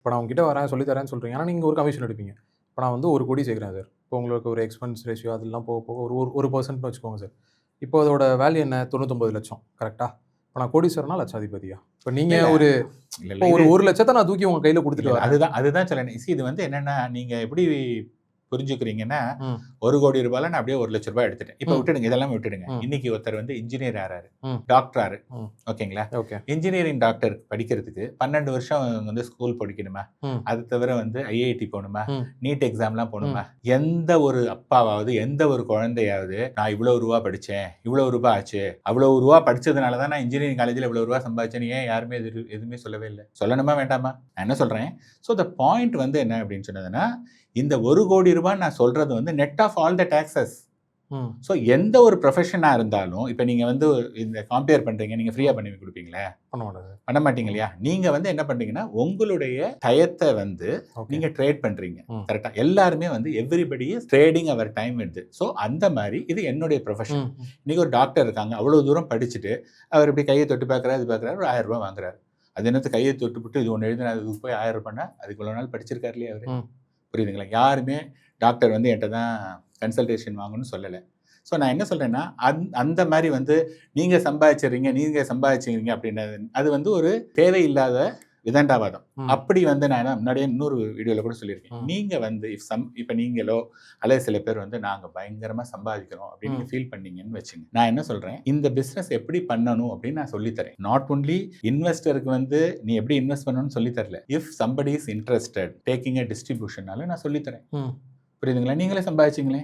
இப்போ நான் உங்ககிட்ட வரேன், சொல்லி தரேன்னு சொல்றீங்க. ஆனா நீங்க ஒரு கமிஷன் எடுப்பீங்க. இப்போ நான் வந்து 1,00,00,000 சேர்க்கிறேன் சார். இப்போ உங்களுக்கு ஒரு எக்ஸ்பென்ஸ் ரேஷியோ அதெல்லாம் போக போக ஒரு ஒரு 1% வச்சுக்கோங்க சார். இப்போ அதோட வேல்யூ என்ன? 99,00,000 கரெக்ட்டா? இப்போ நான் கோடீஸ்வரனா, லட்சாதிபதியா? இப்போ நீங்க இல்ல, ஒரு இல்ல, இப்போ இல்ல. ஒரு இது 1,00,000 நான் தூக்கி உங்க கையில இல்ல, குடுத்துட்டு இல்ல. வரேன். அதுதான் சொல்றேன். இது வந்து என்னன்னா, நீங்க எப்படி புரிஞ்சுக்கிறீங்கன்னா, ம். ரூ. 1,00,00,000 நான் அப்படியே ரூ. 1,00,000 எடுத்துட்டேன். இப்ப ம். விட்டுடுங்க. இதெல்லாம் விட்டுடுங்க. ம். இன்னைக்கு ஒருத்தர் வந்து இன்ஜினியர் ஆறாரு. ம். டாக்டர் ஆறாரு. ம். ஓகேங்களா? ஓகே. இன்ஜினியரிங் டாக்டர் படிக்கிறதுக்கு 12 வருஷம் வந்து ஸ்கூல் படிக்கணுமா? ம். அது தவிர வந்து ஐஐடி போணுமா? ம். நீட் எக்ஸாம்லாம் போணுமா? ம். எந்த ஒரு அப்பாவாவது, எந்த ஒரு குழந்தையாவது, நான் இவ்வளவு ரூபா படிச்சேன், இவ்வளவு ரூபா ஆச்சு, அவ்வளவு ரூபா படிச்சதுனால தான் நான் இன்ஜினியரிங் காலேஜ்ல இவ்வளவு ரூபா சம்பாதிச்சேன்னு ஏன் யாருமே எதுவுமே சொல்லவே இல்ல. சொல்லணுமா வேண்டாமா? நான் என்ன சொல்றேன், ஸோ த பாயிண்ட் வந்து என்ன அப்படின்னு சொன்னதுன்னா, இந்த ரூ. 1,00,00,000 நான் சொல்றது வந்து net off all the taxes. ம். ஸோ எந்த ஒரு ப்ரொஃபஷனா இருந்தாலும், இப்ப நீங்க வந்து இந்த கம்பேர் பண்றீங்க. நீங்க ஃப்ரீயா பண்ணி குடுப்பீங்களா? பண்ண மாட்டேன் சார். பண்ண மாட்டீங்க இல்லையா? நீங்க வந்து என்ன பண்றீங்கன்னா, உங்களுடைய டயத்த வந்து ஓகே. நீங்க ட்ரேட் பண்றீங்க. ம். கரெக்ட்டா? எல்லாருமே வந்து everybody is trading our time with. So அந்த மாரி இது என்னுடைய ப்ரொஃபஷன். ம். இன்னைக்கு ஒரு டாக்டர் இருக்காங்க. அவ்வளவு தூரம் படிச்சுட்டு, அவர் இப்படி கைய தொட்டு பார்க்குறாரு, இது பார்க்குறாரு, ஒரு ரூ. 1000 வாங்குறாரு. அது என்னத்த கைய தொட்டுப்புட்டு இது ஒண்ணு எழுதினா அதுக்கு போய் ரூ. 1000ன்னா, அதுக்கு இவ்வளவு நாள் படிச்சிருக்காரு இல்லையா அவரு? ம். புரியுதுங்களா? யாருமே டாக்டர் வந்து என்ட்ட தான் கன்சல்டேஷன் வாங்கணும்னு சொல்லல. ஸோ நான் என்ன சொல்றேன்னா, அந்த மாரி வந்து நீங்க சம்பாதிச்சுக்கிறீங்க அப்படின்றது, அது வந்து ஒரு தேவையில்லாத விதண்டாவாதம். ம். அப்படி வந்து நான் முன்னாடியே இன்னொரு வீடியோல கூட சொல்லியிருக்கேன். ம். நீங்க வந்து இப்ப நீங்களோ அல்லது சில பேர் வந்து நாங்க பயங்கரமா சம்பாதிக்கிறோம் அப்படின்னு ம். ஃபீல் பண்ணீங்கன்னு வச்சுங்க. நான் என்ன சொல்றேன், இந்த பிசினஸ் எப்படி பண்ணணும் அப்படின்னு நான் சொல்லி தரேன். நாட் ஒன்லி இன்வெஸ்டருக்கு வந்து நீ எப்படி இன்வெஸ்ட் பண்ணணும்னு சொல்லி தரல. If somebody is interested taking a டிஸ்ட்ரிபியூஷன்னால நான் சொல்லி தரேன். ம். புரியுதுங்களா? நீங்களே சம்பாதிச்சீங்களே.